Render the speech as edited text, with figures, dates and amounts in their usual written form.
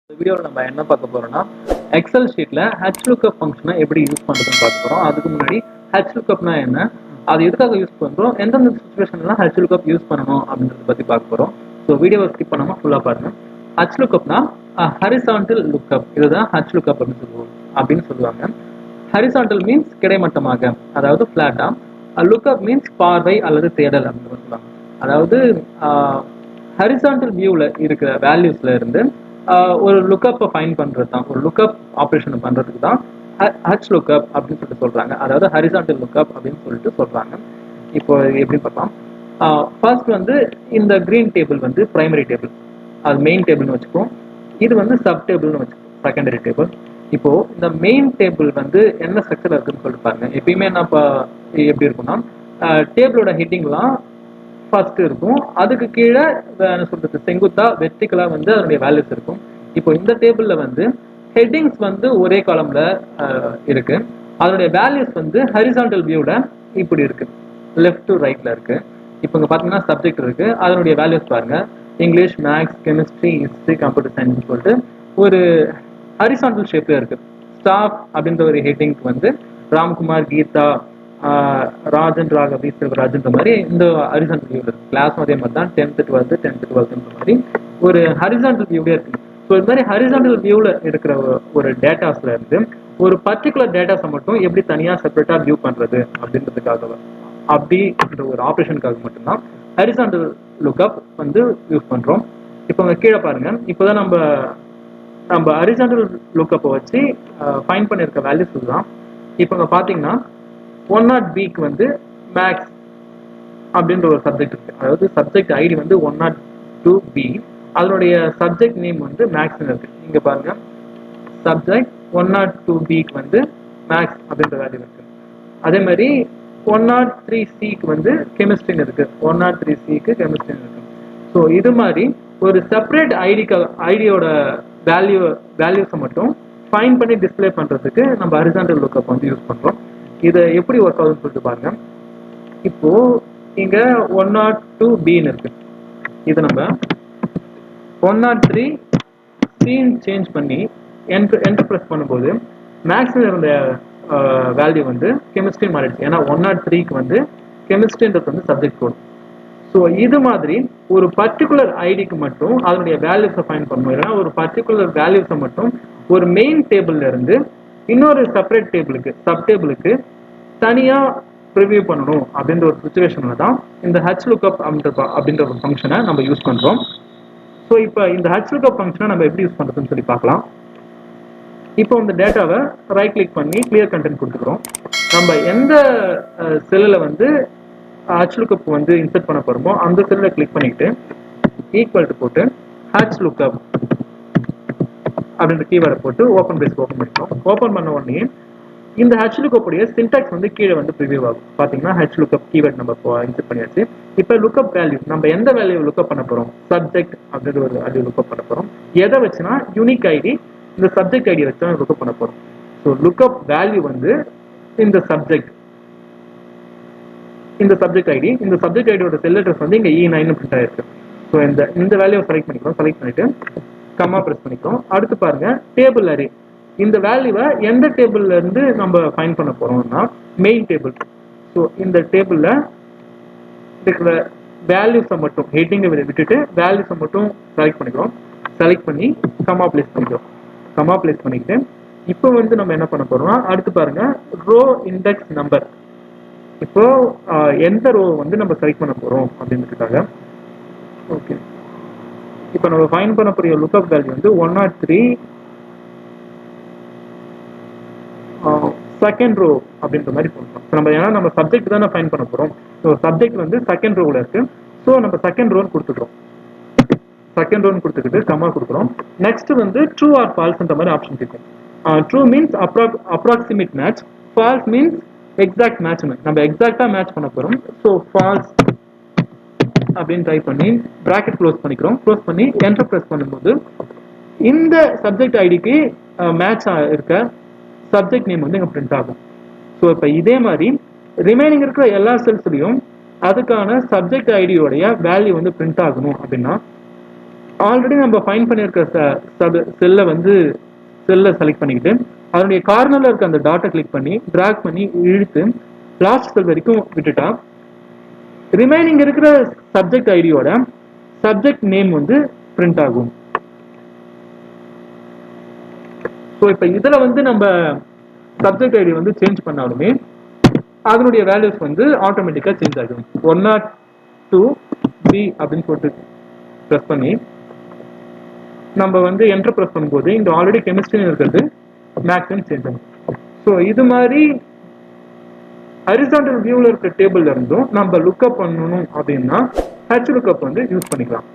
இந்த வீடியோவில் நம்ம என்ன பார்க்க போறோம்னா எக்ஸல் ஷீட்ல Hlookup ஃபங்க்ஷனை எப்படி யூஸ் பண்றதுன்னு பார்க்க போறோம். அதுக்கு முன்னாடி Hlookup என்ன, அது எதுக்காக யூஸ் பண்றோம், எந்தெந்த சுச்சுவேஷன்லாம் Hlookup யூஸ் பண்ணணும் அப்படின்றத பத்தி பார்க்க போறோம். ஸோ வீடியோவை ஸ்கிப் பண்ணாம ஃபுல்லா பாருங்க. Hlookup-னா ஹரிசாண்டல் லுக்கப், இதுதான் Hlookup அப்படின்னு சொல்லுவாங்க. ஹரிசாண்டல் மீன்ஸ் கிடைமட்டமாக, அதாவது ஃபிளாட்டா. லுக்கப் மீன்ஸ் பார்வை அல்லது தேடல் அப்படின்னு சொல்லுவாங்க. அதாவது ஹரிசாண்டல் வியூவில் இருக்கிற வேல்யூஸ்ல இருந்து ஒரு லுக்கப்பை ஃபைன் பண்ணுறது தான், ஒரு லுக்கப் ஆப்ரேஷனை பண்ணுறதுக்கு தான் Hlookup அப்படின்னு சொல்லிட்டு சொல்கிறாங்க. அதாவது ஹரிசாண்டல் லுக்கப் அப்படின்னு சொல்லிட்டு சொல்கிறாங்க. இப்போ எப்படி பார்க்கலாம். ஃபர்ஸ்ட் வந்து இந்த க்ரீன் டேபிள் வந்து ப்ரைமரி டேபிள், அது மெயின் டேபிள்னு வச்சுப்போம். இது வந்து சப் டேபிள்னு வச்சுப்போம், செகண்டரி டேபிள். இப்போ இந்த மெயின் டேபிள் வந்து என்ன ஸ்ட்ரக்சர் இருக்குன்னு சொல்லிட்டு பாருங்க. எப்பயுமே நான் இப்போ எப்படி இருக்கும்னா டேபிளோட ஹெட்டிங்லாம் ஃபர்ஸ்ட் இருக்கும், அதுக்கு கீழே என்ன சொல்றது செங்குத்தா வெர்டிகலா வந்து அதனுடைய வேல்யூஸ் இருக்கும். இப்போ இந்த டேபிள்ல வந்து ஹெட்டிங்ஸ் வந்து ஒரே காலம்ல இருக்கு, அதனுடைய வேல்யூஸ் வந்து ஹரிசாண்டல் வியூல இப்படி இருக்கு, லெஃப்ட் டு ரைட்ல இருக்கு. இப்போ இங்க பாத்தீங்கன்னா சப்ஜெக்ட் இருக்கு, அதனுடைய வேல்யூஸ் பாருங்க, English, maths, chemistry, history, computer science சொல்லிட்டு ஒரு ஹரிசாண்டல் ஷேப்ல இருக்கு. ஸ்டாஃப் அப்படின்ற ஒரு ஹெட்டிங்க்கு வந்து ராம்குமார், கீதா, ராஜன், ராகவி, சிவராஜ்ன்ற மாதிரி இந்த ஹரிசாண்டல் வியூல இருக்கு. கிளாஸும் அதே மாதிரி தான், 10th 12th மாதிரி ஒரு ஹரிசாண்டல் வியூவே இருக்கு. ஸோ இது மாதிரி ஹரிசாண்டல் வியூல இருக்கிற ஒரு டேட்டாஸ்ல இருந்து ஒரு பர்டிகுலர் டேட்டாஸை மட்டும் எப்படி தனியா செப்பரேட்டா வியூ பண்றது அப்படின்றதுக்காக, அப்படின்ற ஒரு ஆப்ரேஷனுக்காக மட்டும்தான் ஹரிசாண்டல் லுக்கப் வந்து யூஸ் பண்றோம். இப்போ அங்க கீழே பாருங்க, இப்போதான் நம்ம ஹரிசாண்டல் லுக்கப்பை வச்சு ஃபைண்ட் பண்ணியிருக்க வேல்யூஸ் தான். இப்போ இங்க பாத்தீங்கன்னா 102Bக்கு வந்து மேக்ஸ் அப்படின்ற ஒரு சப்ஜெக்ட் இருக்கு. அதாவது சப்ஜெக்ட் ஐடி வந்து 102B, அதனுடைய சப்ஜெக்ட் நேம் வந்து மேக்ஸ்னு இருக்கு. இங்க பாருங்க, சப்ஜெக்ட் 102Bக்கு வந்து மேக்ஸ் அப்படின்ற வேல்யூ இருக்கு. அதே மாதிரி 103Cக்கு வந்து கெமிஸ்ட்ரின்னு இருக்கு, 103Cக்கு கெமிஸ்ட்ரின்னு இருக்கு. ஸோ இது மாதிரி ஒரு செப்பரேட் ஐடியோட வேல்யூஸை மட்டும் ஃபைண்ட் பண்ணி டிஸ்பிளே பண்றதுக்கு நம்ம ஹரிசாண்டல் லுக்கப் வந்து யூஸ் பண்றோம். இதை எப்படி ஒர்க் ஆகுதுன்னு சொல்லிட்டு பாருங்க. இப்போ இங்க 102Bன்னு இருக்கு, இது நம்ம 103C சேஞ்ச் பண்ணி என்டர் பிரஸ் பண்ணும்போது மேக்ஸ்ல இருந்த வேல்யூ வந்து கெமிஸ்ட்ரி மாறிடுச்சு. ஏன்னா 103க்கு வந்து கெமிஸ்ட்ரின்றது வந்து சப்ஜெக்ட் கோட். ஸோ இது மாதிரி ஒரு பர்டிகுலர் ஐடிக்கு மட்டும் அதனுடைய வேல்யூஸை ஃபைண்ட் பண்ணணும். இல்லைன்னா ஒரு பர்டிகுலர் வேல்யூஸை மட்டும் ஒரு மெயின் டேபிள்ல இருந்து இன்னொரு செப்பரேட் டேபிளுக்கு, சப் டேபிளுக்கு தனியா ப்ரிவியூ பண்ணணும் அப்படின்ற ஒரு சுச்சுவேஷன்ல தான் இந்த Hlookup அப்படின்ற ஒரு ஃபங்க்ஷனை நம்ம யூஸ் பண்றோம். ஸோ இப்போ இந்த Hlookup ஃபங்க்ஷனை நம்ம எப்படி யூஸ் பண்றதுன்னு சொல்லி பார்க்கலாம். இப்போ இந்த டேட்டாவை ரைட் கிளிக் பண்ணி கிளியர் கண்டென்ட் கொடுத்துக்கிறோம். நம்ம எந்த செல்லில் வந்து Hlookup வந்து இன்சர்ட் பண்ண போறோமோ அந்த செல்லில் கிளிக் பண்ணிட்டு ஈக்குவல் டு போட்டு Hlookup அப்படின்ற கீவேர்டை போட்டு ஓப்பன் பேஸ் ஓப்பன் பண்ணிக்கிறோம். ஓப்பன் பண்ண உடனே இந்த Hlookup உடைய சின்டாக்ஸ் வந்து கீழே வந்து ப்ரிவியூ ஆகும். பாத்தீங்கன்னா Hlookup கீவேர்ட் நம்ம இன்சர்ட் பண்ணியாச்சு. இப்போ லுக்கப் வேல்யூ, நம்ம எந்த வேல்யூ லுக்கப் பண்ண போறோம், சப்ஜெக்ட் அப்படின்ற ஒரு வேல்யூ லுக்கப் பண்ண போறோம். எதை வச்சுனா யூனிக் ஐடி, இந்த சப்ஜெக்ட் ஐடி வச்சு தான் லுக்கப் பண்ண போறோம். ஸோ லுக்கப் வேல்யூ வந்து இந்த சப்ஜெக்ட் ஐடி, இந்த சப்ஜெக்ட் ஐடியோட செல் அட்ரஸ் வந்து இங்க E9 பிரிண்ட் ஆயிருக்கு. ஸோ இந்த வேல்யூவை செலக்ட் பண்ணிக்கிறோம். செலக்ட் பண்ணிட்டு கம்மா பிரஸ் பண்ணிக்கிறோம். அடுத்து பாருங்க டேபிள் அரே, இந்த வேல்யூவை எந்த டேபிள்ல இருந்து நம்ம ஃபைண்ட் பண்ண போறோம்னா மெயின் டேபிள். ஸோ இந்த டேபிள்ல இருக்கிற வேல்யூஸை மட்டும் ஹெட்டிங்கை விட்டுட்டு வேல்யூஸை மட்டும் செலக்ட் பண்ணிக்கிறோம். செலக்ட் பண்ணி கம்மா பிளேஸ் பண்ணிக்கிறோம். கம்மா பிளேஸ் பண்ணிக்கிட்டு இப்போ வந்து நம்ம என்ன பண்ண போறோம்னா அடுத்து பாருங்க ரோ இண்டெக்ஸ் நம்பர். இப்போ எந்த ரோ வந்து நம்ம செலக்ட் பண்ண போறோம் அப்படின்றதுக்காக, ஓகே, இப்போ நம்ம ஃபைண்ட் பண்ண போற லுக்கப் வேல்யூ வந்து 103 செகண்ட் ரோ அப்படின்ற மாதிரி போடுறோம். நம்ம ஏன்னா நம்ம சப்ஜெக்ட் தானே ஃபைண்ட் பண்ண போறோம். ஸோ சப்ஜெக்ட் வந்து செகண்ட் ரோவில் இருக்கு. ஸோ நம்ம செகண்ட் ரோன்னு கொடுத்துக்கிறோம். செகண்ட் ரோன்னு கொடுத்துக்கிட்டு கம்மா கொடுக்குறோம். நெக்ஸ்ட் வந்து ட்ரூ ஆர் ஃபால்ஸ்ன்ற மாதிரி ஆப்ஷன் இருக்கும். True means approximate match, false means exact match. நம்ம எக்ஸாக்டா மேட்ச் பண்ண போறோம். ஸோ ஃபால்ஸ் அப்படின்னு டைப் பண்ணி பிராக்கெட் க்ளோஸ் பண்ணிக்கிறோம். க்ளோஸ் பண்ணி என்டர் பிரஸ் பண்ணும்போது இந்த சப்ஜெக்ட் ஐடிக்கு மேட்ச் இருக்க சப்ஜெக்ட் நேம் வந்து இங்க பிரிண்ட் ஆகும். ஸோ இப்போ இதே மாதிரி ரிமைனிங் இருக்கிற எல்லா செல்ஸ்லையும் அதுக்கான சப்ஜெக்ட் ஐடியோடைய வேல்யூ வந்து பிரிண்ட் ஆகணும் அப்படின்னா ஆல்ரெடி நம்ம ஃபைன் பண்ணியிருக்க செல்லை வந்து செலக்ட் பண்ணிக்கிட்டு அதனுடைய கார்னர்ல இருக்க அந்த டாட்டை கிளிக் பண்ணி டிராக் பண்ணி இழுத்து லாஸ்ட் செல் வரைக்கும் விட்டுட்டா ரிமைனிங் இருக்கிற சப்ஜெக்ட் ஐடியோட சப்ஜெக்ட் நேம் வந்து பிரிண்ட் ஆகும். ஸோ இப்போ இதில் வந்து நம்ம சப்ஜெக்ட் ஐடி வந்து சேஞ்ச் பண்ணாலுமே அதனுடைய வேல்யூஸ் வந்து ஆட்டோமேட்டிக்காக சேஞ்ச் ஆகும். 102B அப்படின்னு சொல்லிட்டு ப்ரெஸ் பண்ணி நம்ம வந்து என்டர் ப்ரெஸ் பண்ணும்போது இந்த ஆல்ரெடி கெமிஸ்ட்ரின்னு இருக்கிறது மேக்ஸ்ன்னு சேஞ்ச் ஆகும். ஸோ இது மாதிரி ஹரிசாண்டல் வியூவில் இருக்க டேபிள்ல இருந்தும் நம்ம லுக்அப் பண்ணணும் அப்படின்னா hlookup வந்து யூஸ் பண்ணிக்கலாம்.